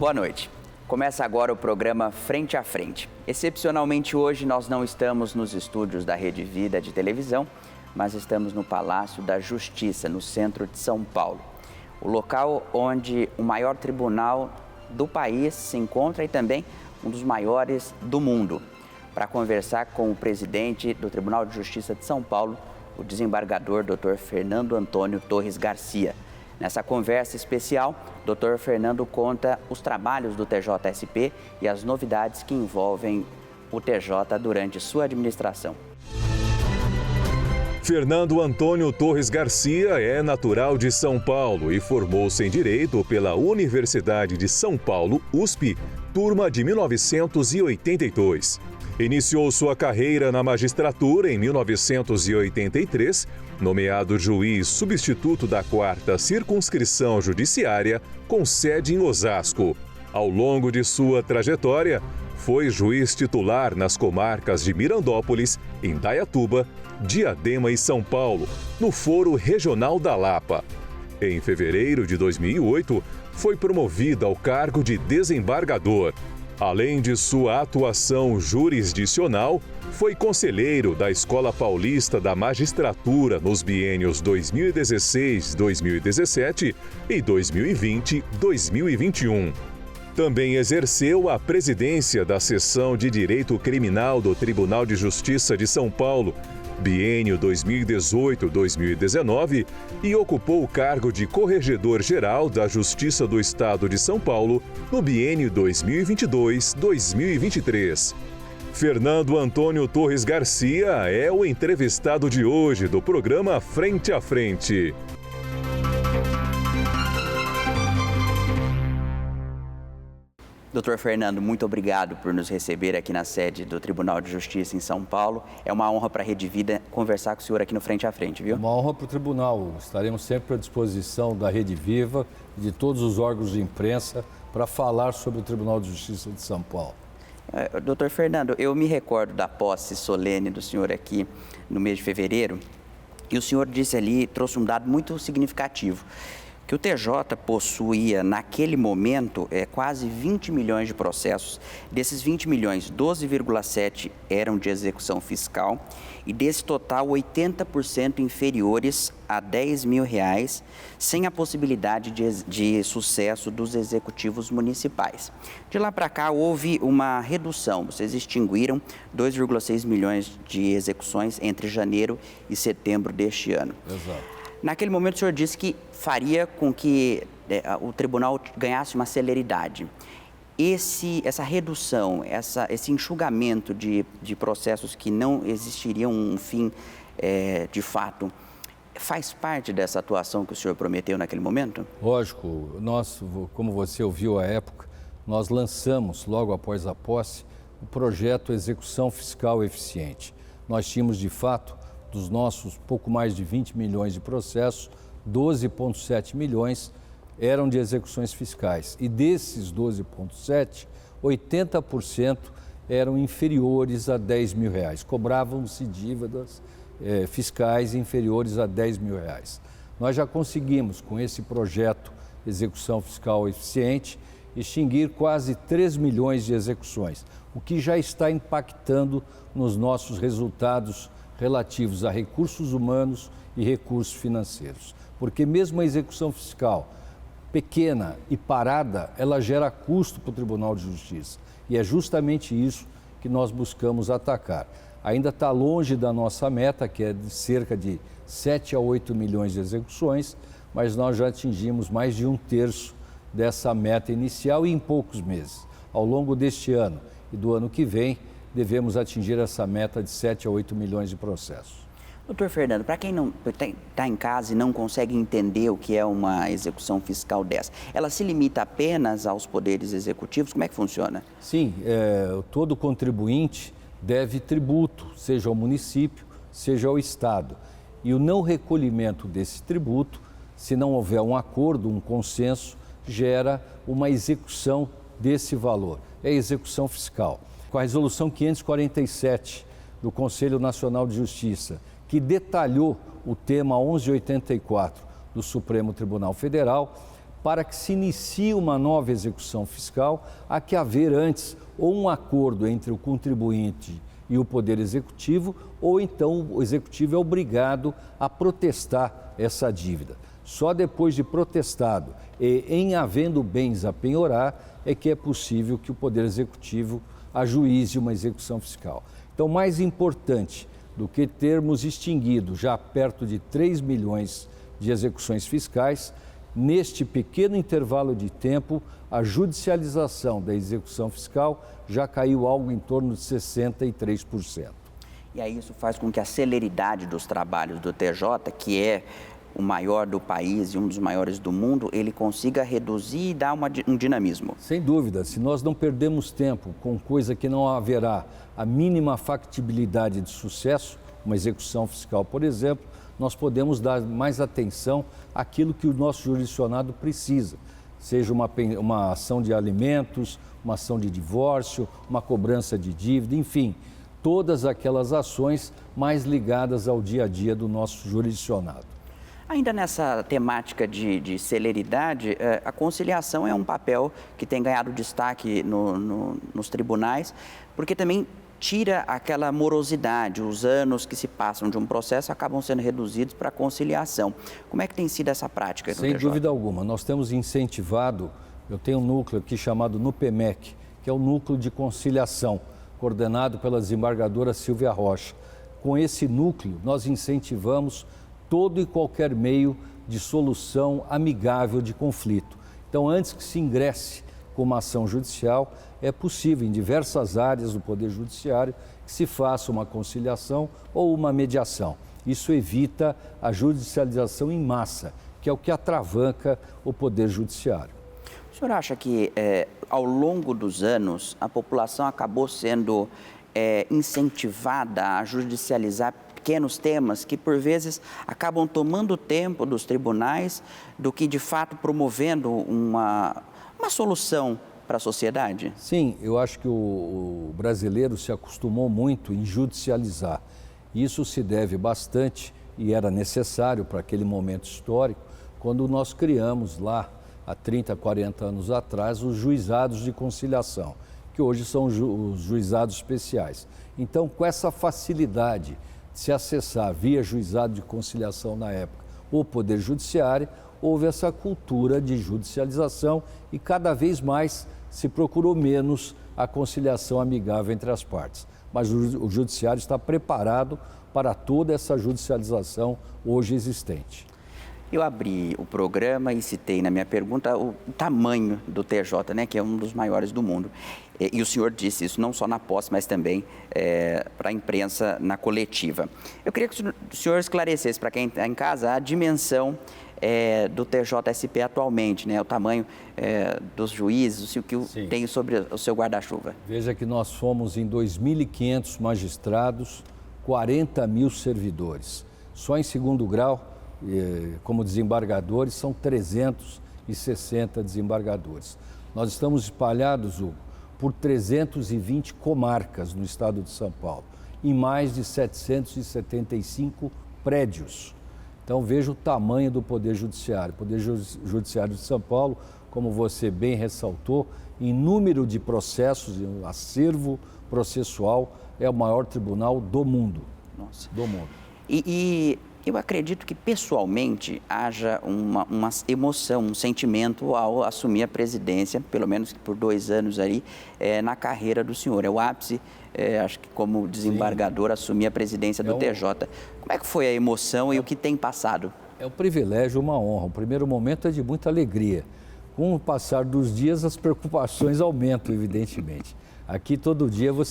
Boa noite. Começa agora o programa Frente a Frente. Excepcionalmente hoje nós não estamos nos estúdios da Rede Vida de televisão, mas estamos no Palácio da Justiça, no centro de São Paulo. O local onde o maior tribunal do país se encontra e também um dos maiores do mundo. Para conversar com o presidente do Tribunal de Justiça de São Paulo, o desembargador Dr. Fernando Antônio Torres Garcia. Nessa conversa especial, Dr. Fernando conta os trabalhos do TJSP e as novidades que envolvem o TJ durante sua administração. Fernando Antônio Torres Garcia é natural de São Paulo e formou-se em Direito pela Universidade de São Paulo, USP, turma de 1982. Iniciou sua carreira na magistratura em 1983, nomeado juiz substituto da 4ª Circunscrição Judiciária, com sede em Osasco. Ao longo de sua trajetória, foi juiz titular nas comarcas de Mirandópolis, Indaiatuba, Diadema e São Paulo, no Foro Regional da Lapa. Em fevereiro de 2008, foi promovido ao cargo de desembargador. Além de sua atuação jurisdicional, foi conselheiro da Escola Paulista da Magistratura nos biênios 2016-2017 e 2020-2021. Também exerceu a presidência da Seção de Direito Criminal do Tribunal de Justiça de São Paulo, biênio 2018-2019, e ocupou o cargo de Corregedor-Geral da Justiça do Estado de São Paulo no biênio 2022-2023. Fernando Antônio Torres Garcia é o entrevistado de hoje do programa Frente a Frente. Doutor Fernando, muito obrigado por nos receber aqui na sede do Tribunal de Justiça em São Paulo. É uma honra para a Rede Vida conversar com o senhor aqui no Frente a Frente, viu? Uma honra para o Tribunal. Estaremos sempre à disposição da Rede Viva e de todos os órgãos de imprensa para falar sobre o Tribunal de Justiça de São Paulo. Doutor Fernando, eu me recordo da posse solene do senhor aqui no mês de fevereiro e o senhor disse ali, trouxe um dado muito significativo, que o TJ possuía, naquele momento, quase 20 milhões de processos. Desses 20 milhões, 12,7 eram de execução fiscal e desse total, 80% inferiores a R$10 mil, sem a possibilidade de sucesso dos executivos municipais. De lá para cá, houve uma redução. Vocês extinguiram 2,6 milhões de execuções entre janeiro e setembro deste ano. Exato. Naquele momento, o senhor disse que faria com que o tribunal ganhasse uma celeridade. Essa redução, esse enxugamento de processos que não existiriam um fim de fato, faz parte dessa atuação que o senhor prometeu naquele momento? Lógico, nós, como você ouviu à época, nós lançamos, logo após a posse, o projeto Execução Fiscal Eficiente. Nós tínhamos, de fato, dos nossos pouco mais de 20 milhões de processos, 12,7 milhões eram de execuções fiscais. E desses 12,7, 80% eram inferiores a R$10 mil. Cobravam-se dívidas fiscais inferiores a R$10 mil. Nós já conseguimos, com esse projeto Execução Fiscal Eficiente, extinguir quase 3 milhões de execuções, o que já está impactando nos nossos resultados relativos a recursos humanos e recursos financeiros. Porque mesmo a execução fiscal pequena e parada, ela gera custo para o Tribunal de Justiça. E é justamente isso que nós buscamos atacar. Ainda está longe da nossa meta, que é de cerca de 7 a 8 milhões de execuções, mas nós já atingimos mais de 1/3 dessa meta inicial e em poucos meses. Ao longo deste ano e do ano que vem, devemos atingir essa meta de 7 a 8 milhões de processos. Doutor Fernando, para quem não está em casa e não consegue entender o que é uma execução fiscal dessa, ela se limita apenas aos poderes executivos? Como é que funciona? Sim, todo contribuinte deve tributo, seja ao município, seja ao Estado. E o não recolhimento desse tributo, se não houver um acordo, um consenso, gera uma execução desse valor. É a execução fiscal. Com a resolução 547 do Conselho Nacional de Justiça, que detalhou o tema 1184 do Supremo Tribunal Federal, para que se inicie uma nova execução fiscal, há que haver antes ou um acordo entre o contribuinte e o Poder Executivo, ou então o Executivo é obrigado a protestar essa dívida. Só depois de protestado e em havendo bens a penhorar é que é possível que o Poder Executivo ajuize uma execução fiscal. Então, mais importante do que termos extinguido já perto de 3 milhões de execuções fiscais, neste pequeno intervalo de tempo, a judicialização da execução fiscal já caiu algo em torno de 63%. E aí isso faz com que a celeridade dos trabalhos do TJ, que é o maior do país e um dos maiores do mundo, ele consiga reduzir e dar um dinamismo. Sem dúvida, se nós não perdemos tempo com coisa que não haverá a mínima factibilidade de sucesso, uma execução fiscal, por exemplo, nós podemos dar mais atenção àquilo que o nosso jurisdicionado precisa, seja uma ação de alimentos, uma ação de divórcio, uma cobrança de dívida, enfim, todas aquelas ações mais ligadas ao dia a dia do nosso jurisdicionado. Ainda nessa temática de celeridade, a conciliação é um papel que tem ganhado destaque nos tribunais, porque também tira aquela morosidade, os anos que se passam de um processo acabam sendo reduzidos para a conciliação. Como é que tem sido essa prática? Sem dúvida alguma, nós temos incentivado, eu tenho um núcleo aqui chamado NUPEMEC, que é o Núcleo de Conciliação, coordenado pela desembargadora Silvia Rocha. Com esse núcleo, nós incentivamos todo e qualquer meio de solução amigável de conflito. Então, antes que se ingresse com uma ação judicial, é possível, em diversas áreas do Poder Judiciário, que se faça uma conciliação ou uma mediação. Isso evita a judicialização em massa, que é o que atravanca o Poder Judiciário. O senhor acha que, ao longo dos anos, a população acabou sendo incentivada a judicializar pequenos temas que, por vezes, acabam tomando tempo dos tribunais do que, de fato, promovendo uma solução para a sociedade? Sim, eu acho que o brasileiro se acostumou muito em judicializar. Isso se deve bastante, e era necessário para aquele momento histórico, quando nós criamos lá, há 30, 40 anos atrás, os juizados de conciliação, que hoje são os juizados especiais. Então, com essa facilidade de se acessar via juizado de conciliação na época o Poder Judiciário, houve essa cultura de judicialização e cada vez mais se procurou menos a conciliação amigável entre as partes. Mas o Judiciário está preparado para toda essa judicialização hoje existente. Eu abri o programa e citei na minha pergunta o tamanho do TJ, né, que é um dos maiores do mundo. E o senhor disse isso não só na posse, mas também para a imprensa na coletiva. Eu queria que o senhor esclarecesse para quem está em casa a dimensão do TJSP atualmente, né, o tamanho dos juízes, o que tem sobre o seu guarda-chuva. Veja que nós fomos em 2.500 magistrados, 40 mil servidores. Só em segundo grau, como desembargadores, são 360 desembargadores. Nós estamos espalhados, Hugo, por 320 comarcas no estado de São Paulo, em mais de 775 prédios. Então, veja o tamanho do Poder Judiciário. O Poder Judiciário de São Paulo, como você bem ressaltou, em número de processos, em acervo processual, é o maior tribunal do mundo. Nossa. Do mundo. E eu acredito que, pessoalmente, haja uma emoção, um sentimento ao assumir a presidência, pelo menos por 2 anos aí, na carreira do senhor. É o ápice, acho que como desembargador, assumir a presidência do TJ. Como é que foi a emoção e o que tem passado? É um privilégio, uma honra. O primeiro momento é de muita alegria. Com o passar dos dias, as preocupações aumentam, evidentemente. Aqui, todo dia, o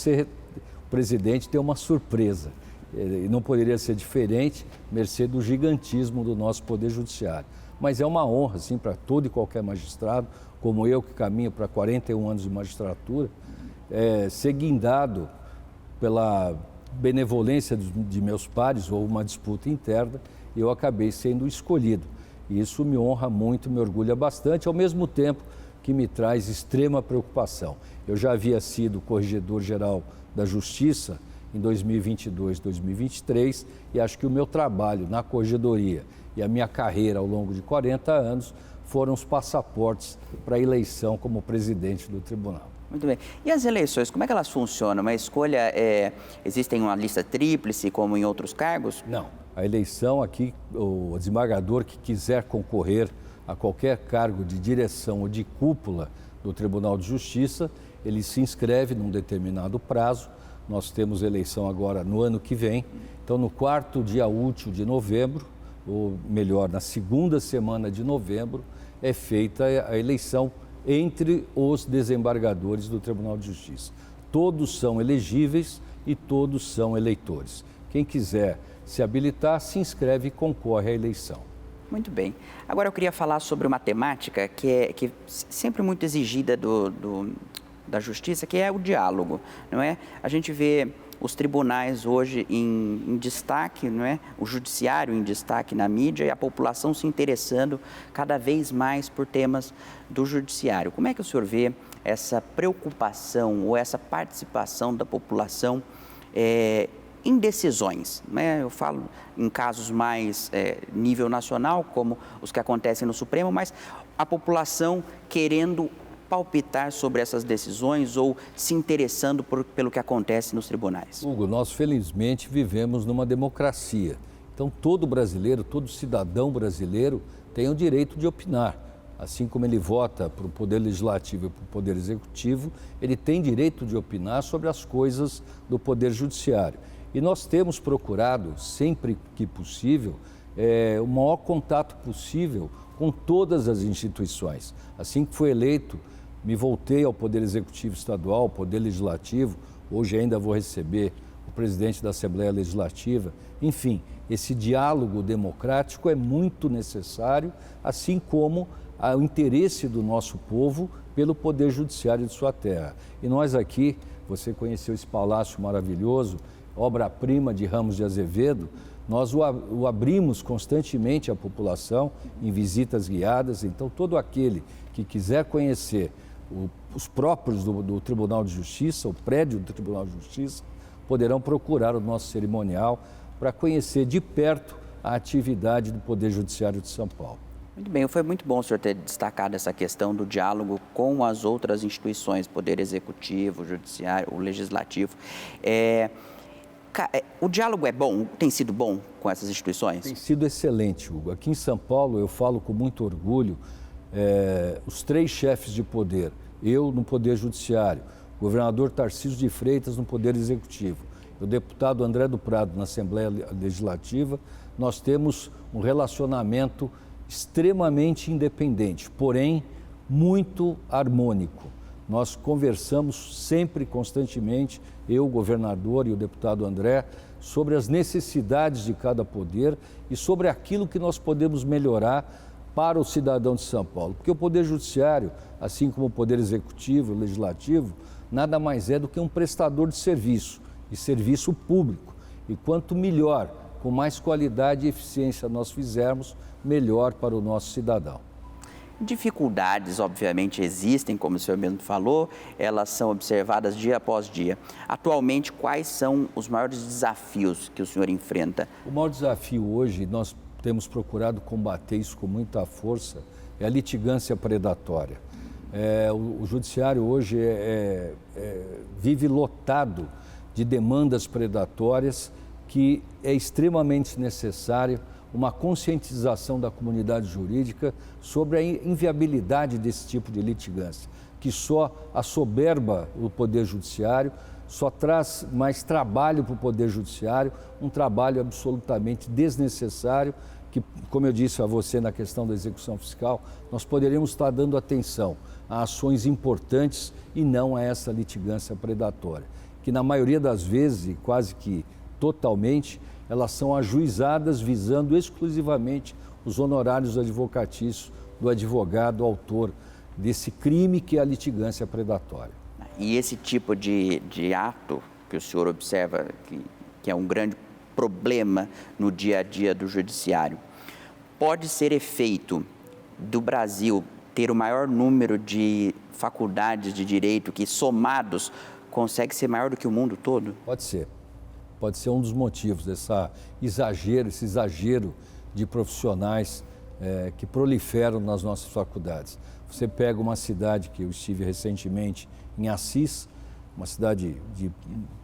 presidente tem uma surpresa. E não poderia ser diferente, mercê do gigantismo do nosso Poder Judiciário. Mas é uma honra, sim, para todo e qualquer magistrado, como eu que caminho para 41 anos de magistratura, ser guindado pela benevolência de meus pares ou uma disputa interna, eu acabei sendo escolhido. E isso me honra muito, me orgulha bastante, ao mesmo tempo que me traz extrema preocupação. Eu já havia sido corregedor-geral da Justiça em 2022, 2023, e acho que o meu trabalho na corregedoria e a minha carreira ao longo de 40 anos foram os passaportes para a eleição como presidente do tribunal. Muito bem. E as eleições, como é que elas funcionam? Uma escolha, existem uma lista tríplice, como em outros cargos? Não. A eleição aqui, o desembargador que quiser concorrer a qualquer cargo de direção ou de cúpula do Tribunal de Justiça, ele se inscreve num determinado prazo. Nós temos eleição agora no ano que vem. Então, no 4º dia útil de novembro, ou melhor, na segunda semana de novembro, é feita a eleição entre os desembargadores do Tribunal de Justiça. Todos são elegíveis e todos são eleitores. Quem quiser se habilitar, se inscreve e concorre à eleição. Muito bem. Agora eu queria falar sobre uma temática que é sempre muito exigida da Justiça, que é o diálogo, não é? A gente vê os tribunais hoje em destaque, não é? O judiciário em destaque na mídia e a população se interessando cada vez mais por temas do judiciário. Como é que o senhor vê essa preocupação ou essa participação da população em decisões, né? Eu falo em casos mais nível nacional, como os que acontecem no Supremo, mas a população querendo palpitar sobre essas decisões ou se interessando pelo que acontece nos tribunais? Hugo, nós felizmente vivemos numa democracia. Então todo brasileiro, todo cidadão brasileiro tem o direito de opinar. Assim como ele vota para o Poder Legislativo e para o Poder Executivo, ele tem direito de opinar sobre as coisas do Poder Judiciário. E nós temos procurado, sempre que possível, o maior contato possível com todas as instituições. Assim que foi eleito, me voltei ao Poder Executivo Estadual, ao Poder Legislativo, hoje ainda vou receber o presidente da Assembleia Legislativa. Enfim, esse diálogo democrático é muito necessário, assim como o interesse do nosso povo pelo Poder Judiciário de sua terra. E nós aqui, você conheceu esse palácio maravilhoso, obra-prima de Ramos de Azevedo, nós o abrimos constantemente à população em visitas guiadas. Então, todo aquele que quiser conhecer os próprios do Tribunal de Justiça, o prédio do Tribunal de Justiça, poderão procurar o nosso cerimonial para conhecer de perto a atividade do Poder Judiciário de São Paulo. Muito bem, foi muito bom o senhor ter destacado essa questão do diálogo com as outras instituições, Poder Executivo, Judiciário, o Legislativo. O diálogo é bom, tem sido bom com essas instituições? Tem sido excelente, Hugo. Aqui em São Paulo, eu falo com muito orgulho, os 3 chefes de poder, eu no Poder Judiciário, o governador Tarcísio de Freitas no Poder Executivo, o deputado André do Prado na Assembleia Legislativa, nós temos um relacionamento extremamente independente, porém muito harmônico. Nós conversamos sempre, constantemente, eu, o governador e o deputado André, sobre as necessidades de cada poder e sobre aquilo que nós podemos melhorar para o cidadão de São Paulo. Porque o Poder Judiciário, assim como o Poder Executivo, o Legislativo, nada mais é do que um prestador de serviço, e serviço público. E quanto melhor, com mais qualidade e eficiência nós fizermos, melhor para o nosso cidadão. Dificuldades, obviamente, existem, como o senhor mesmo falou, elas são observadas dia após dia. Atualmente, quais são os maiores desafios que o senhor enfrenta? O maior desafio hoje, nós temos procurado combater isso com muita força, é a litigância predatória. O judiciário hoje vive lotado de demandas predatórias que é extremamente necessário uma conscientização da comunidade jurídica sobre a inviabilidade desse tipo de litigância, que só assoberba o Poder Judiciário, só traz mais trabalho para o Poder Judiciário, um trabalho absolutamente desnecessário, que, como eu disse a você na questão da execução fiscal, nós poderíamos estar dando atenção a ações importantes e não a essa litigância predatória, que na maioria das vezes, e quase que totalmente, elas são ajuizadas visando exclusivamente os honorários advocatícios do advogado autor desse crime que é a litigância predatória. E esse tipo de ato que o senhor observa que é um grande problema no dia a dia do judiciário, pode ser efeito do Brasil ter o maior número de faculdades de direito que, somados, consegue ser maior do que o mundo todo? Pode ser. Pode ser um dos motivos esse exagero de profissionais que proliferam nas nossas faculdades. Você pega uma cidade que eu estive recentemente em Assis, uma cidade de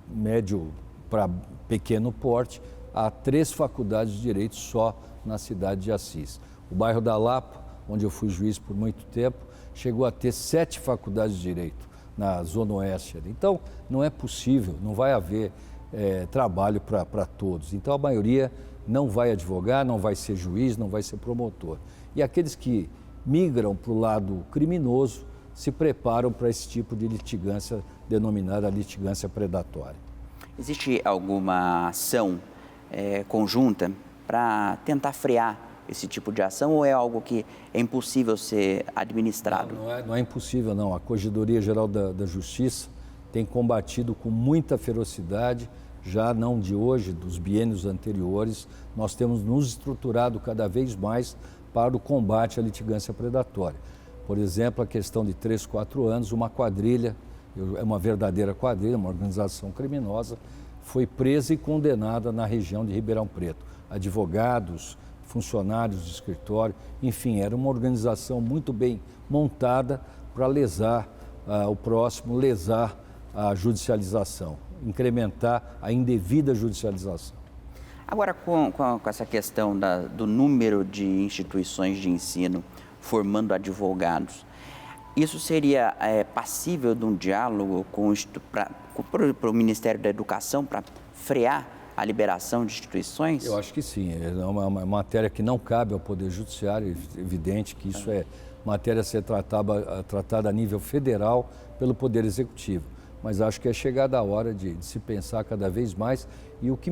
médio para pequeno porte, há 3 faculdades de direito só na cidade de Assis. O bairro da Lapa, onde eu fui juiz por muito tempo, chegou a ter 7 faculdades de direito na Zona Oeste. Então, não é possível, não vai haver trabalho para todos. Então, a maioria não vai advogar, não vai ser juiz, não vai ser promotor. E aqueles que migram para o lado criminoso se preparam para esse tipo de litigância denominada litigância predatória. Existe alguma ação conjunta para tentar frear esse tipo de ação ou é algo que é impossível ser administrado? Não é impossível, não. A Corregedoria Geral da Justiça tem combatido com muita ferocidade, já não de hoje, dos biênios anteriores. Nós temos nos estruturado cada vez mais para o combate à litigância predatória. Por exemplo, a questão de 3, 4 anos, uma quadrilha, é uma verdadeira quadrilha, uma organização criminosa, foi presa e condenada na região de Ribeirão Preto. Advogados, funcionários de escritório, enfim, era uma organização muito bem montada para lesar o próximo, lesar a judicialização, incrementar a indevida judicialização. Agora, com essa questão do número de instituições de ensino formando advogados, isso seria passível de um diálogo para o Ministério da Educação para frear a liberação de instituições? Eu acho que sim. É uma matéria que não cabe ao Poder Judiciário, é evidente que isso é matéria a ser tratada a nível federal pelo Poder Executivo. Mas acho que é chegada a hora de se pensar cada vez mais. E o que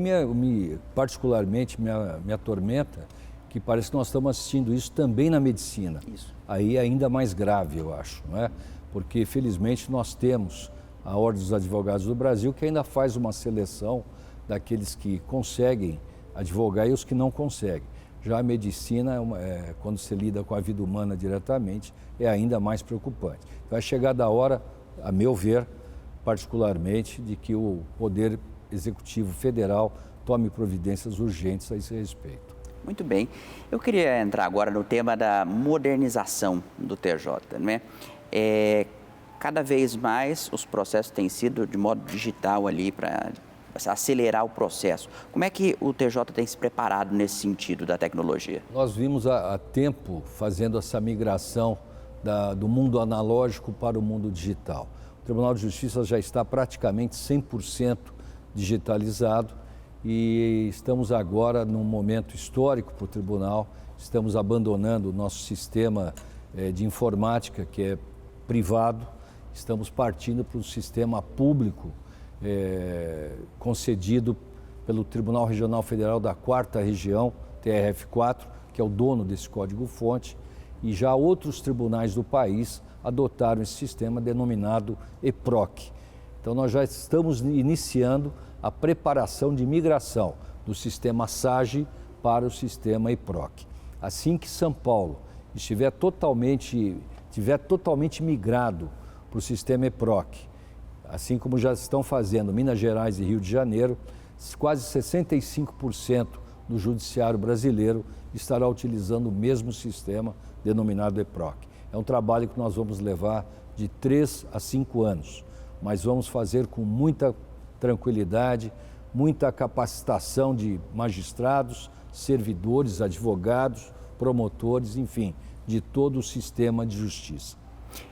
particularmente me atormenta, que parece que nós estamos assistindo isso também na medicina. Isso. Aí é ainda mais grave, eu acho, não é? Porque, felizmente, nós temos a Ordem dos Advogados do Brasil, que ainda faz uma seleção daqueles que conseguem advogar e os que não conseguem. Já a medicina, quando se lida com a vida humana diretamente, é ainda mais preocupante. Então, é chegada a hora, a meu ver, particularmente, de que o Poder Executivo Federal tome providências urgentes a esse respeito. Muito bem. Eu queria entrar agora no tema da modernização do TJ, né? Cada vez mais os processos têm sido de modo digital ali para acelerar o processo. Como é que o TJ tem se preparado nesse sentido da tecnologia? Nós vimos há tempo fazendo essa migração do mundo analógico para o mundo digital. O Tribunal de Justiça já está praticamente 100% digitalizado e estamos agora num momento histórico para o Tribunal. Estamos abandonando o nosso sistema de informática, que é privado, estamos partindo para um sistema público concedido pelo Tribunal Regional Federal da 4ª Região, TRF4, que é o dono desse código-fonte, e já outros tribunais do país adotaram esse sistema denominado EPROC. Então, nós já estamos iniciando a preparação de migração do sistema SAGE para o sistema EPROC. Assim que São Paulo estiver totalmente migrado para o sistema EPROC, assim como já estão fazendo Minas Gerais e Rio de Janeiro, quase 65% do judiciário brasileiro estará utilizando o mesmo sistema denominado EPROC. É um trabalho que nós vamos levar de 3 a 5 anos, mas vamos fazer com muita tranquilidade, muita capacitação de magistrados, servidores, advogados, promotores, enfim, de todo o sistema de justiça.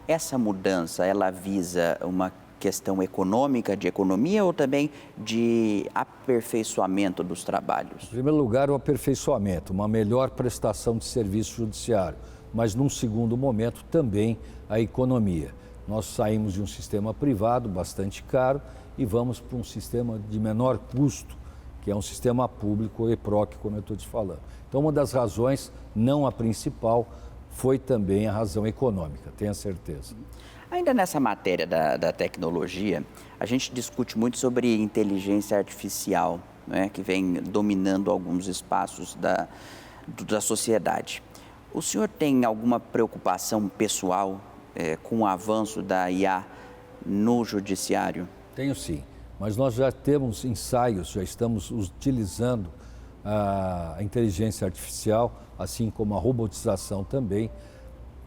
Essa mudança, ela visa uma questão econômica, de economia ou também de aperfeiçoamento dos trabalhos? Em primeiro lugar, o aperfeiçoamento, uma melhor prestação de serviço judiciário, mas num segundo momento também a economia. Nós saímos de um sistema privado bastante caro e vamos para um sistema de menor custo, que é um sistema público, o EPROC, como eu estou te falando. Então, uma das razões, não a principal, foi também a razão econômica, tenha certeza. Ainda nessa matéria da tecnologia, a gente discute muito sobre inteligência artificial, né, que vem dominando alguns espaços da sociedade. O senhor tem alguma preocupação pessoal com o avanço da IA no judiciário? Tenho sim, mas nós já temos ensaios, já estamos utilizando a inteligência artificial, assim como a robotização também,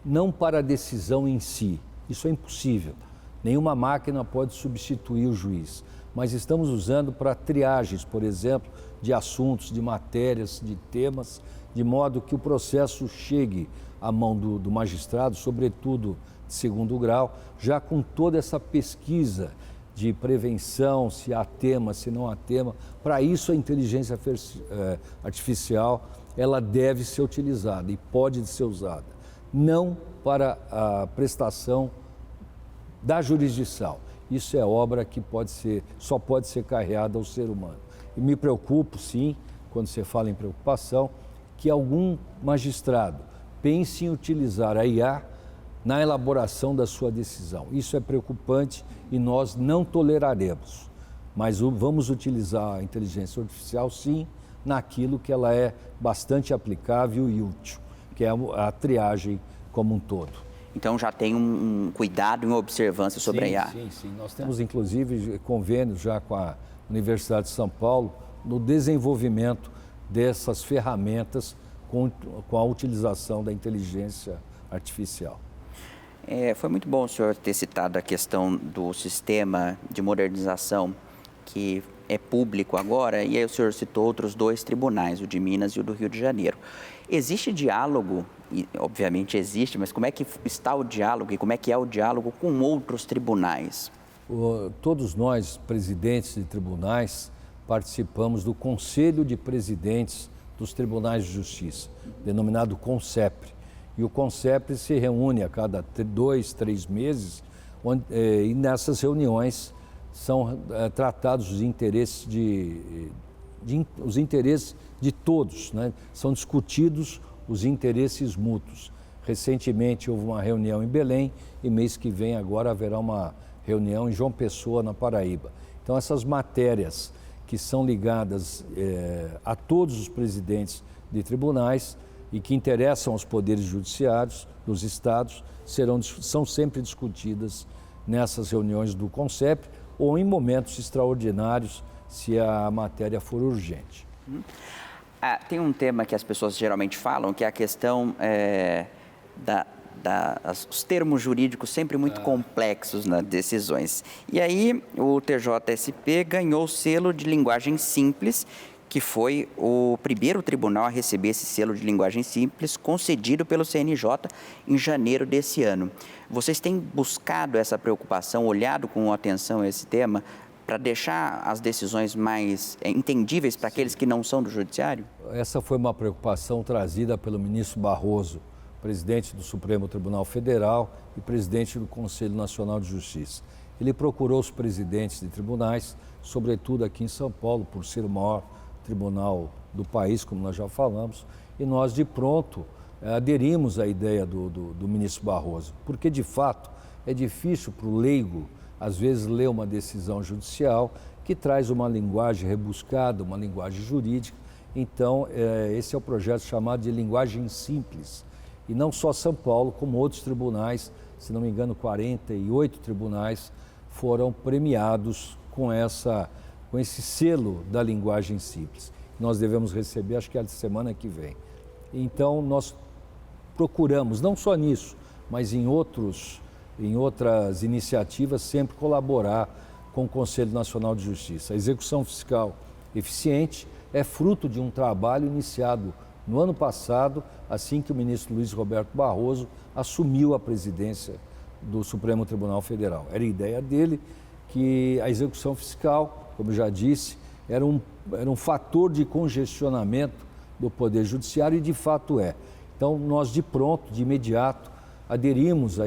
não para a decisão em si. Isso é impossível. Nenhuma máquina pode substituir o juiz. Mas estamos usando para triagens, por exemplo, de assuntos, de matérias, de temas, de modo que o processo chegue à mão do magistrado, sobretudo de segundo grau, já com toda essa pesquisa de prevenção, se há tema, se não há tema. Para isso a inteligência artificial ela deve ser utilizada e pode ser usada, não para a prestação da jurisdição. Isso é obra que só pode ser carreada ao ser humano. E me preocupo, sim, quando você fala em preocupação, que algum magistrado pense em utilizar a IA na elaboração da sua decisão. Isso é preocupante e nós não toleraremos. Mas vamos utilizar a inteligência artificial, sim, naquilo que ela é bastante aplicável e útil, que é a triagem como um todo. Então já tem um cuidado e uma observância sobre a IA. Sim. Nós temos inclusive convênios já com a Universidade de São Paulo no desenvolvimento dessas ferramentas com a utilização da inteligência artificial. Foi muito bom o senhor ter citado a questão do sistema de modernização que é público agora, e aí o senhor citou outros 2 tribunais, o de Minas e o do Rio de Janeiro. Existe diálogo, e obviamente existe, mas como é que está o diálogo e como é que é o diálogo com outros tribunais? Todos nós, presidentes de tribunais, participamos do Conselho de Presidentes dos Tribunais de Justiça, denominado CONCEPRE. E o CONCEPRE se reúne a cada 2, 3 meses, e nessas reuniões são tratados os interesses de todos, né? São discutidos os interesses mútuos. Recentemente houve uma reunião em Belém e mês que vem agora haverá uma reunião em João Pessoa, na Paraíba. Então essas matérias que são ligadas a todos os presidentes de tribunais e que interessam aos poderes judiciários dos estados são sempre discutidas nessas reuniões do CONCEPRE ou em momentos extraordinários, se a matéria for urgente. Tem um tema que as pessoas geralmente falam, que é a questão os termos jurídicos sempre muito complexos nas decisões. E aí o TJSP ganhou o selo de linguagem simples, que foi o primeiro tribunal a receber esse selo de linguagem simples, concedido pelo CNJ em janeiro desse ano. Vocês têm buscado essa preocupação, olhado com atenção esse tema, para deixar as decisões mais entendíveis para aqueles que não são do Judiciário? Essa foi uma preocupação trazida pelo ministro Barroso, presidente do Supremo Tribunal Federal e presidente do Conselho Nacional de Justiça. Ele procurou os presidentes de tribunais, sobretudo aqui em São Paulo, por ser o maior tribunal do país, como nós já falamos, e nós de pronto aderimos à ideia do ministro Barroso, porque de fato é difícil para o leigo, às vezes, ler uma decisão judicial que traz uma linguagem rebuscada, uma linguagem jurídica. Então, esse é o projeto chamado de linguagem simples. E não só São Paulo, como outros tribunais, se não me engano, 48 tribunais foram premiados com esse selo da linguagem simples. Nós devemos receber, acho que é a semana que vem. Então, nós procuramos, não só nisso, mas em outras iniciativas, sempre colaborar com o Conselho Nacional de Justiça. A execução fiscal eficiente é fruto de um trabalho iniciado no ano passado, assim que o ministro Luiz Roberto Barroso assumiu a presidência do Supremo Tribunal Federal. Era a ideia dele que a execução fiscal, como já disse, era um fator de congestionamento do Poder Judiciário e de fato é. Então, nós de pronto, de imediato, aderimos a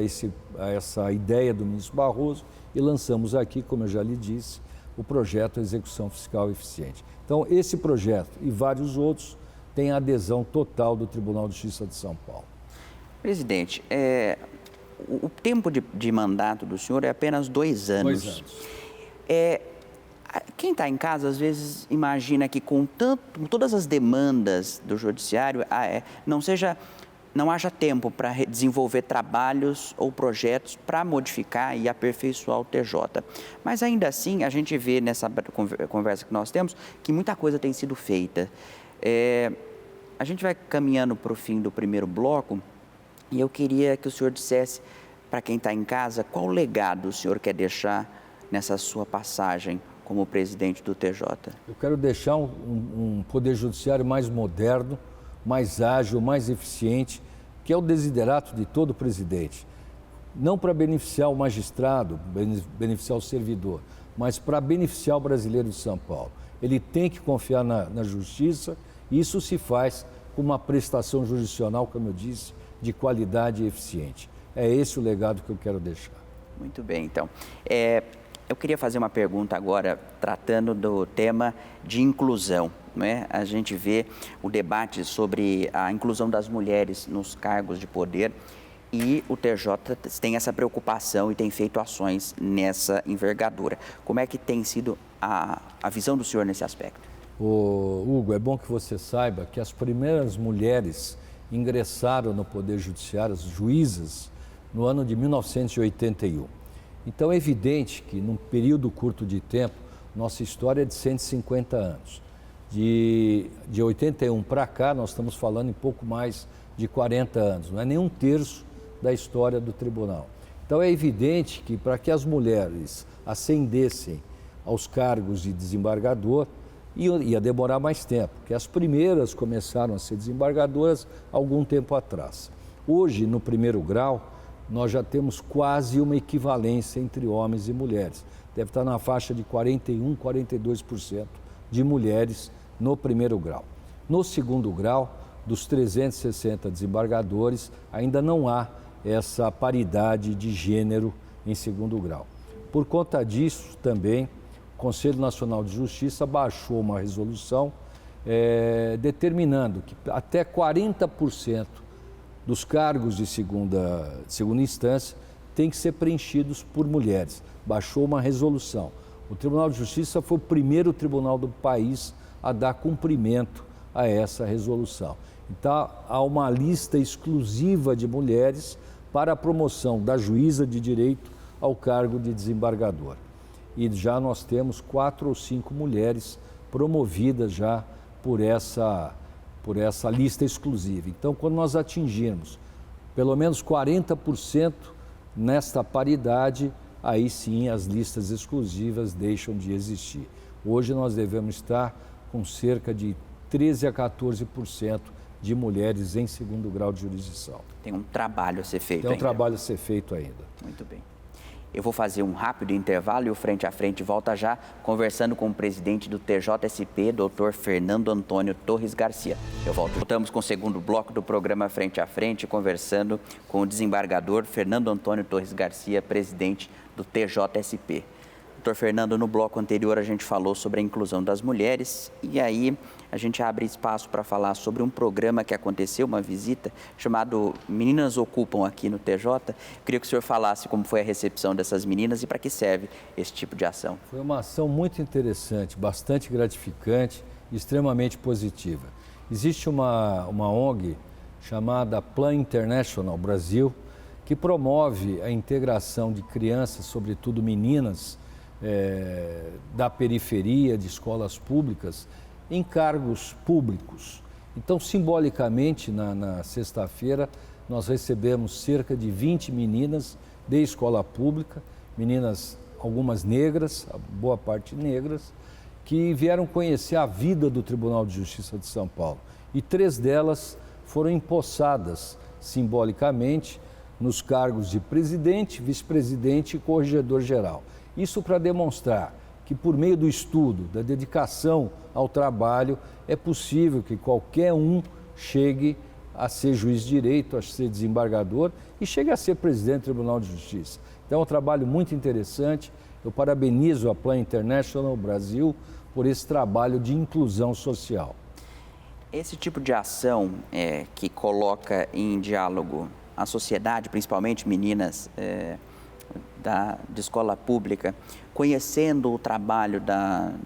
essa ideia do ministro Barroso e lançamos aqui, como eu já lhe disse, o projeto Execução Fiscal Eficiente. Então, esse projeto e vários outros têm a adesão total do Tribunal de Justiça de São Paulo. Presidente, o tempo de mandato do senhor é apenas 2 anos. 2 anos. Quem está em casa, às vezes, imagina que com todas as demandas do judiciário, não haja tempo para desenvolver trabalhos ou projetos para modificar e aperfeiçoar o TJ. Mas ainda assim, a gente vê nessa conversa que nós temos que muita coisa tem sido feita. A gente vai caminhando para o fim do primeiro bloco e eu queria que o senhor dissesse para quem está em casa qual legado o senhor quer deixar nessa sua passagem como presidente do TJ. Eu quero deixar um poder judiciário mais moderno, mais ágil, mais eficiente, que é o desiderato de todo presidente. Não para beneficiar o magistrado, beneficiar o servidor, mas para beneficiar o brasileiro de São Paulo. Ele tem que confiar na justiça e isso se faz com uma prestação jurisdicional, como eu disse, de qualidade e eficiente. É esse o legado que eu quero deixar. Muito bem, então. Eu queria fazer uma pergunta agora, tratando do tema de inclusão, né? A gente vê o debate sobre a inclusão das mulheres nos cargos de poder e o TJ tem essa preocupação e tem feito ações nessa envergadura. Como é que tem sido a visão do senhor nesse aspecto? Hugo, é bom que você saiba que as primeiras mulheres ingressaram no Poder Judiciário, as juízas, no ano de 1981. Então é evidente que num período curto de tempo, nossa história é de 150 anos. De 81 para cá, nós estamos falando em pouco mais de 40 anos, não é nem um terço da história do tribunal. Então é evidente que para que as mulheres ascendessem aos cargos de desembargador, ia demorar mais tempo, porque as primeiras começaram a ser desembargadoras há algum tempo atrás. Hoje, no primeiro grau, nós já temos quase uma equivalência entre homens e mulheres. Deve estar na faixa de 41%, 42% de mulheres no primeiro grau. No segundo grau, dos 360 desembargadores, ainda não há essa paridade de gênero em segundo grau. Por conta disso, também, o Conselho Nacional de Justiça baixou uma resolução determinando que até 40% dos cargos de segunda instância têm que ser preenchidos por mulheres. Baixou uma resolução. O Tribunal de Justiça foi o primeiro tribunal do país a dar cumprimento a essa resolução. Então, há uma lista exclusiva de mulheres para a promoção da juíza de direito ao cargo de desembargador. E já nós temos 4 ou 5 mulheres promovidas já por essa lista exclusiva. Então, quando nós atingirmos pelo menos 40% nesta paridade, aí sim as listas exclusivas deixam de existir. Hoje nós devemos estar com cerca de 13% a 14% de mulheres em segundo grau de jurisdição. Tem um trabalho a ser feito ainda. Tem um trabalho a ser feito ainda. Muito bem. Eu vou fazer um rápido intervalo e o Frente a Frente volta já conversando com o presidente do TJSP, doutor Fernando Antônio Torres Garcia. Voltamos com o segundo bloco do programa Frente a Frente, conversando com o desembargador Fernando Antônio Torres Garcia, presidente do TJSP. Doutor Fernando, no bloco anterior a gente falou sobre a inclusão das mulheres e aí a gente abre espaço para falar sobre um programa que aconteceu, uma visita, chamado Meninas Ocupam aqui no TJ. Queria que o senhor falasse como foi a recepção dessas meninas e para que serve esse tipo de ação. Foi uma ação muito interessante, bastante gratificante e extremamente positiva. Existe uma ONG chamada Plan International Brasil, que promove a integração de crianças, sobretudo meninas, da periferia, de escolas públicas, em cargos públicos. Então, simbolicamente, na sexta-feira, nós recebemos cerca de 20 meninas de escola pública, meninas, algumas negras, a boa parte negras, que vieram conhecer a vida do Tribunal de Justiça de São Paulo. E 3 delas foram empossadas simbolicamente nos cargos de presidente, vice-presidente e corregedor-geral. Isso para demonstrar que, por meio do estudo, da dedicação ao trabalho, é possível que qualquer um chegue a ser juiz de direito, a ser desembargador e chegue a ser presidente do Tribunal de Justiça. Então, é um trabalho muito interessante. Eu parabenizo a Plan International Brasil por esse trabalho de inclusão social. Esse tipo de ação que coloca em diálogo a sociedade, principalmente meninas de escola pública, conhecendo o trabalho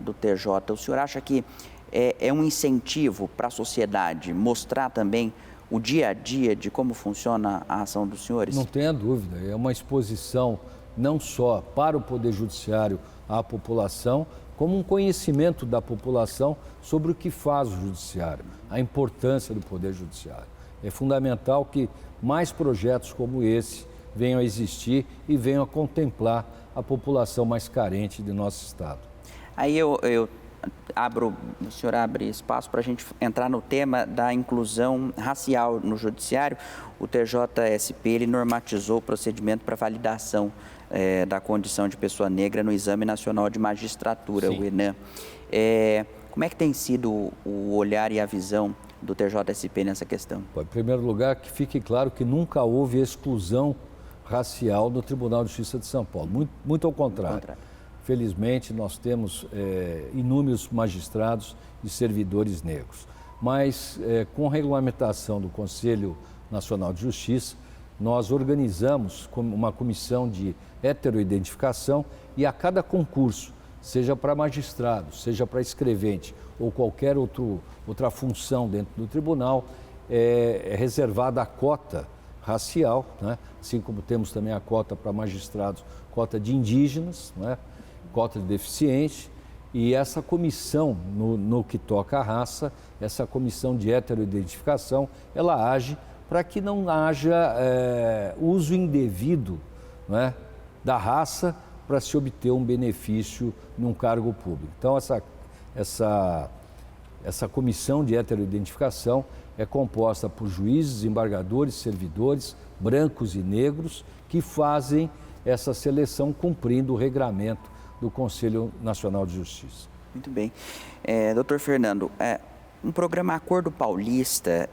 do TJ, o senhor acha que é um incentivo para a sociedade mostrar também o dia a dia de como funciona a ação dos senhores? Não tenha dúvida, é uma exposição não só para o Poder Judiciário à população, como um conhecimento da população sobre o que faz o judiciário, a importância do Poder Judiciário. É fundamental que mais projetos como esse venham a existir e venham a contemplar a população mais carente de nosso Estado. Aí o senhor abre espaço para a gente entrar no tema da inclusão racial no judiciário. O TJSP ele normatizou o procedimento para validação da condição de pessoa negra no Exame Nacional de Magistratura, Sim. o ENAM. Como é que tem sido o olhar e a visão do TJSP nessa questão? Em primeiro lugar, que fique claro que nunca houve exclusão racial no Tribunal de Justiça de São Paulo, muito ao contrário. Felizmente, nós temos inúmeros magistrados e servidores negros. Mas, com a regulamentação do Conselho Nacional de Justiça, nós organizamos uma comissão de heteroidentificação e a cada concurso, seja para magistrado, seja para escrevente ou qualquer outra função dentro do tribunal, é reservada a cota racial, né? Assim como temos também a cota para magistrados, cota de indígenas, né? Cota de deficiente, e essa comissão, no que toca à raça, essa comissão de heteroidentificação, ela age para que não haja uso indevido, né, da raça para se obter um benefício num cargo público. Então, essa comissão de heteroidentificação é composta por juízes, desembargadores, servidores, brancos e negros, que fazem essa seleção cumprindo o regramento do Conselho Nacional de Justiça. Muito bem. Doutor Fernando, um programa Acordo Paulista,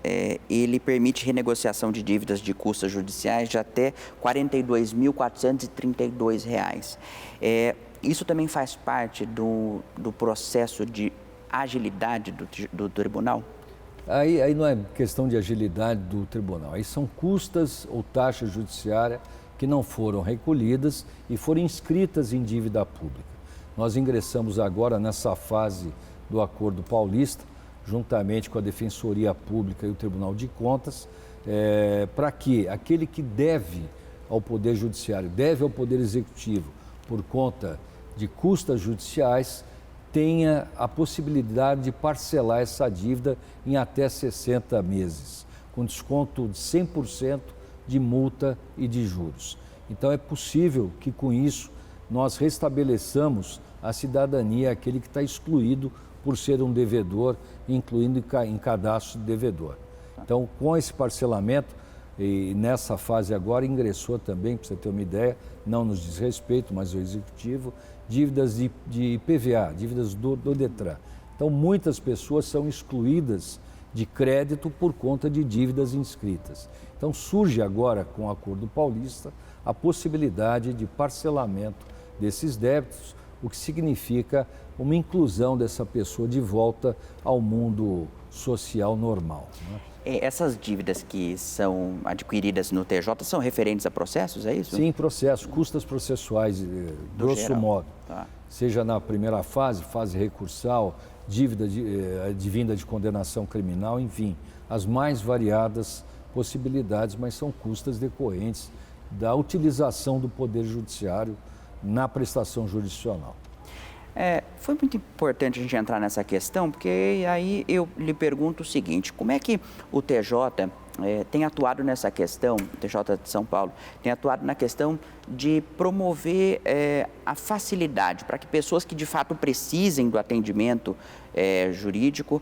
ele permite renegociação de dívidas de custas judiciais de até R$ 42.432. Isso também faz parte do processo de agilidade do tribunal? Aí não é questão de agilidade do tribunal, aí são custas ou taxas judiciárias que não foram recolhidas e foram inscritas em dívida pública. Nós ingressamos agora nessa fase do Acordo Paulista, juntamente com a Defensoria Pública e o Tribunal de Contas, para que aquele que deve ao Poder Judiciário, deve ao Poder Executivo por conta de custas judiciais, tenha a possibilidade de parcelar essa dívida em até 60 meses, com desconto de 100% de multa e de juros. Então é possível que com isso nós restabeleçamos a cidadania àquele que está excluído por ser um devedor, incluindo em cadastro de devedor. Então, com esse parcelamento, e nessa fase agora ingressou também, para você ter uma ideia, não nos diz respeito, mas o Executivo, dívidas de IPVA, dívidas do Detran. Então, muitas pessoas são excluídas de crédito por conta de dívidas inscritas. Então, surge agora, com o Acordo Paulista, a possibilidade de parcelamento desses débitos, o que significa uma inclusão dessa pessoa de volta ao mundo social normal, né? Essas dívidas que são adquiridas no TJ são referentes a processos, é isso? Sim, processos, custas processuais, grosso modo. Tá. Seja na primeira fase, fase recursal, dívida advinda de condenação criminal, enfim, as mais variadas possibilidades, mas são custas decorrentes da utilização do Poder Judiciário na prestação jurisdicional. Foi muito importante a gente entrar nessa questão, porque aí eu lhe pergunto o seguinte: como é que o TJ tem atuado nessa questão, o TJ de São Paulo, tem atuado na questão de promover a facilidade para que pessoas que de fato precisem do atendimento jurídico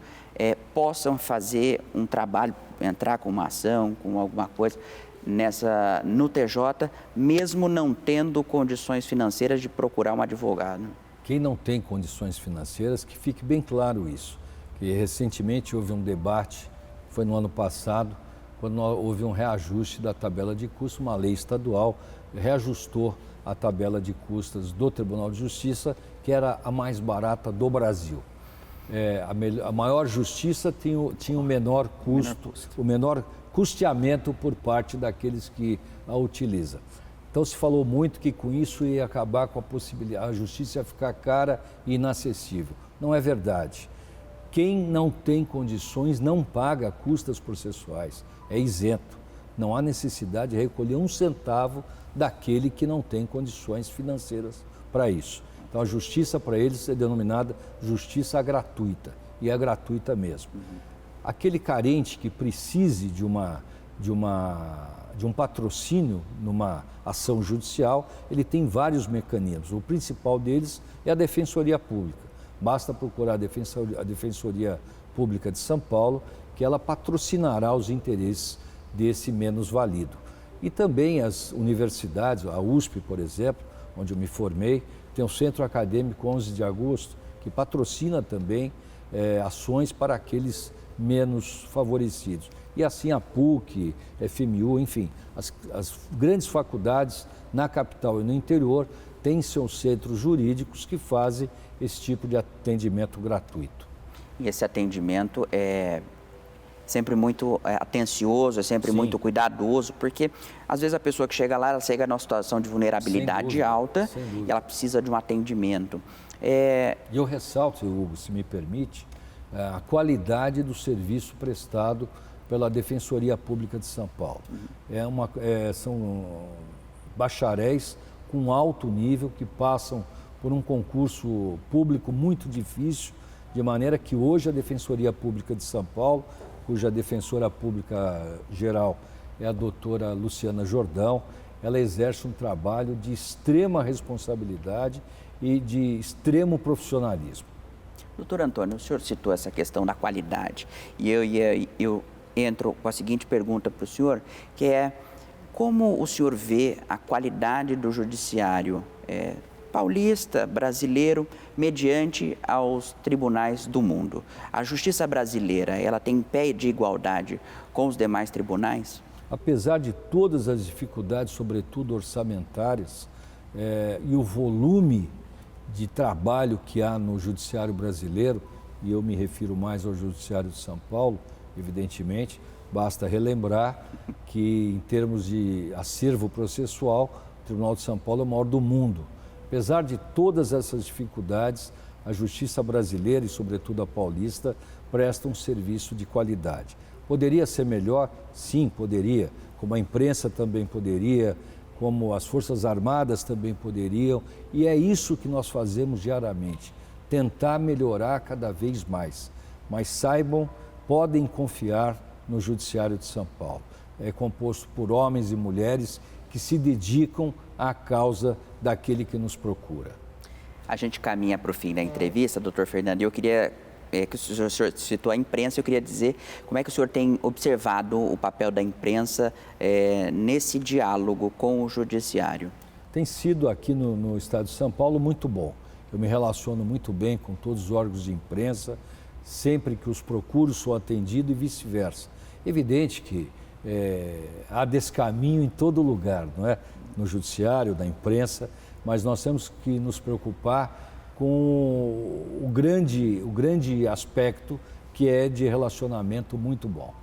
possam fazer um trabalho, entrar com uma ação, com alguma coisa no TJ, mesmo não tendo condições financeiras de procurar um advogado? Quem não tem condições financeiras, que fique bem claro isso, que recentemente houve um debate, foi no ano passado, quando houve um reajuste da tabela de custos, uma lei estadual reajustou a tabela de custas do Tribunal de Justiça, que era a mais barata do Brasil. A maior justiça tinha o menor custo, o menor custeamento por parte daqueles que a utilizam. Então se falou muito que com isso ia acabar com a possibilidade, a justiça ia ficar cara e inacessível. Não é verdade. Quem não tem condições não paga custas processuais, é isento. Não há necessidade de recolher um centavo daquele que não tem condições financeiras para isso. Então, a justiça para eles é denominada justiça gratuita, e é gratuita mesmo. Aquele carente que precise de um patrocínio numa ação judicial, ele tem vários mecanismos. O principal deles é a Defensoria Pública. Basta procurar a Defensoria Pública de São Paulo, que ela patrocinará os interesses desse menos-valido. E também as universidades, a USP, por exemplo, onde eu me formei, tem o Centro Acadêmico 11 de Agosto, que patrocina também ações para aqueles menos favorecidos. E assim a PUC, FMU, enfim, as grandes faculdades na capital e no interior têm seus centros jurídicos que fazem esse tipo de atendimento gratuito. E esse atendimento é sempre muito atencioso, é sempre Sim. muito cuidadoso, porque às vezes a pessoa que chega lá, ela chega numa situação de vulnerabilidade alta e ela precisa de um atendimento. E eu ressalto, Hugo, se me permite, a qualidade do serviço prestado pela Defensoria Pública de São Paulo. São bacharéis com alto nível que passam por um concurso público muito difícil, de maneira que hoje a Defensoria Pública de São Paulo, cuja defensora pública geral é a doutora Luciana Jordão, ela exerce um trabalho de extrema responsabilidade e de extremo profissionalismo. Doutor Antônio, o senhor citou essa questão da qualidade e eu entro com a seguinte pergunta para o senhor, que é como o senhor vê a qualidade do judiciário paulista, brasileiro, mediante aos tribunais do mundo? A justiça brasileira, ela tem pé de igualdade com os demais tribunais? Apesar de todas as dificuldades, sobretudo orçamentárias, e o volume de trabalho que há no judiciário brasileiro, e eu me refiro mais ao judiciário de São Paulo, evidentemente, basta relembrar que em termos de acervo processual, o Tribunal de São Paulo é o maior do mundo. Apesar de todas essas dificuldades, a justiça brasileira e sobretudo a paulista presta um serviço de qualidade. Poderia ser melhor? Sim, poderia. Como a imprensa também poderia, como as Forças Armadas também poderiam, e é isso que nós fazemos diariamente, tentar melhorar cada vez mais. Mas saibam, podem confiar no Judiciário de São Paulo. É composto por homens e mulheres que se dedicam à causa daquele que nos procura. A gente caminha para o fim da entrevista, doutor Fernando, e eu queria que o senhor citou a imprensa, eu queria dizer como é que o senhor tem observado o papel da imprensa nesse diálogo com o judiciário. Tem sido aqui no estado de São Paulo muito bom. Eu me relaciono muito bem com todos os órgãos de imprensa, sempre que os procuro sou atendido e vice-versa. Evidente que há descaminho em todo lugar, não é? No judiciário, na imprensa, mas nós temos que nos preocupar com o grande aspecto que é de relacionamento muito bom.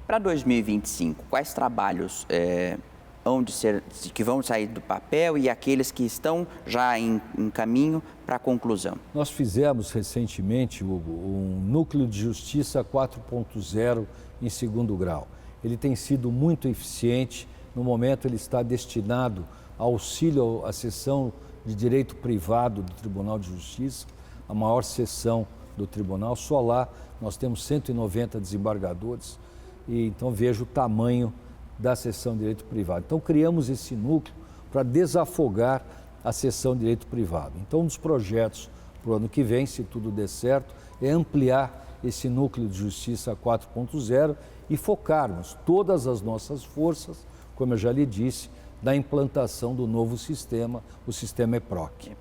Para 2025, quais trabalhos que vão sair do papel e aqueles que estão já em caminho para a conclusão? Nós fizemos recentemente, Hugo, um Núcleo de Justiça 4.0 em segundo grau. Ele tem sido muito eficiente. No momento, ele está destinado ao auxílio à seção de direito privado do Tribunal de Justiça, a maior seção do tribunal. Só lá nós temos 190 desembargadores, e então veja o tamanho da seção de direito privado. Então criamos esse núcleo para desafogar a seção de direito privado. Então um dos projetos para o ano que vem, se tudo der certo, é ampliar esse núcleo de justiça 4.0 e focarmos todas as nossas forças, como eu já lhe disse, da implantação do novo sistema, o sistema EPROC.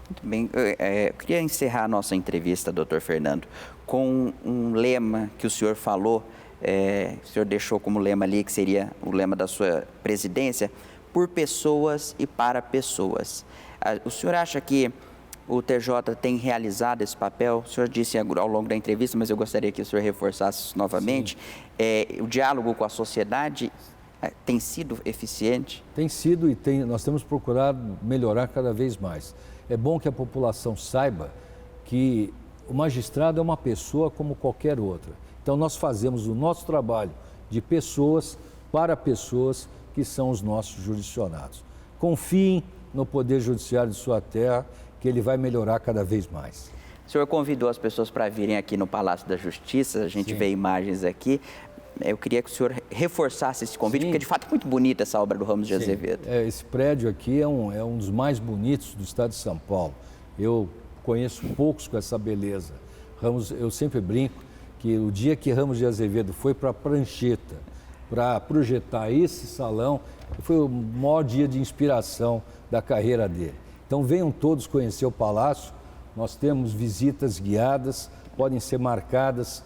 Muito bem, eu queria encerrar a nossa entrevista, doutor Fernando, com um lema que o senhor falou, o senhor deixou como lema ali, que seria o lema da sua presidência, por pessoas e para pessoas. O senhor acha que o TJ tem realizado esse papel? O senhor disse ao longo da entrevista, mas eu gostaria que o senhor reforçasse isso novamente. O diálogo com a sociedade tem sido eficiente? Tem sido e nós temos procurado melhorar cada vez mais. É bom que a população saiba que o magistrado é uma pessoa como qualquer outra. Então nós fazemos o nosso trabalho de pessoas para pessoas que são os nossos jurisdicionados. Confiem no Poder Judiciário de sua terra que ele vai melhorar cada vez mais. O senhor convidou as pessoas para virem aqui no Palácio da Justiça, a gente vê imagens aqui. Eu queria que o senhor reforçasse esse convite, porque de fato é muito bonita essa obra do Ramos de Azevedo. Esse prédio aqui é um dos mais bonitos do estado de São Paulo. Eu conheço poucos com essa beleza. Ramos, eu sempre brinco que o dia que Ramos de Azevedo foi para a prancheta, para projetar esse salão, foi o maior dia de inspiração da carreira dele. Então venham todos conhecer o Palácio. Nós temos visitas guiadas, podem ser marcadas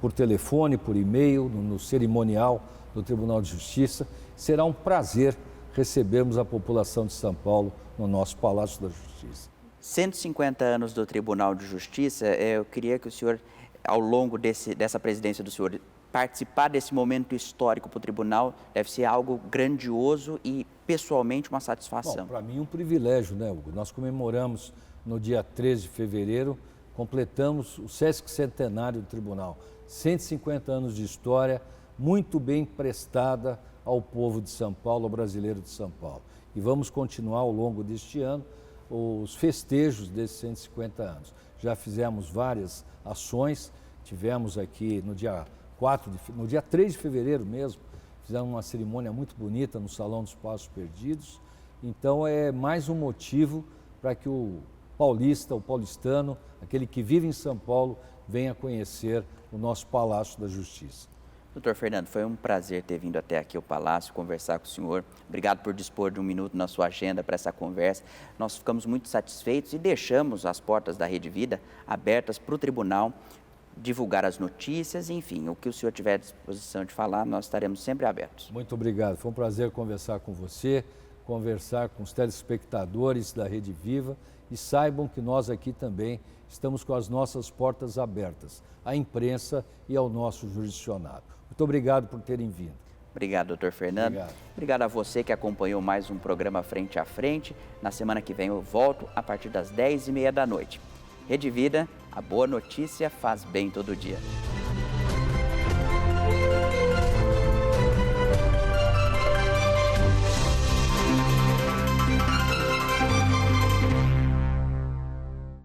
por telefone, por e-mail, no cerimonial do Tribunal de Justiça. Será um prazer recebermos a população de São Paulo no nosso Palácio da Justiça. 150 anos do Tribunal de Justiça, eu queria que o senhor, ao longo dessa presidência do senhor, participar desse momento histórico para o tribunal deve ser algo grandioso e, pessoalmente, uma satisfação. Para mim, um privilégio, né, Hugo? Nós comemoramos no dia 13 de fevereiro, completamos o sesquicentenário do tribunal. 150 anos de história, muito bem prestada ao povo de São Paulo, ao brasileiro de São Paulo. E vamos continuar ao longo deste ano os festejos desses 150 anos. Já fizemos várias ações, tivemos aqui no dia 3 de fevereiro mesmo, fizemos uma cerimônia muito bonita no Salão dos Passos Perdidos. Então é mais um motivo para que o paulista, o paulistano, aquele que vive em São Paulo, venha conhecer o nosso Palácio da Justiça. Doutor Fernando, foi um prazer ter vindo até aqui ao Palácio, conversar com o senhor. Obrigado por dispor de um minuto na sua agenda para essa conversa. Nós ficamos muito satisfeitos e deixamos as portas da Rede Vida abertas para o tribunal divulgar as notícias, enfim, o que o senhor tiver à disposição de falar, nós estaremos sempre abertos. Muito obrigado, foi um prazer conversar com você, conversar com os telespectadores da Rede Viva e saibam que nós aqui também estamos com as nossas portas abertas à imprensa e ao nosso jurisdicionado. Muito obrigado por terem vindo. Obrigado, doutor Fernando. Obrigado a você que acompanhou mais um programa Frente a Frente. Na semana que vem eu volto a partir das 10h30 da noite. Rede Vida, a boa notícia faz bem todo dia.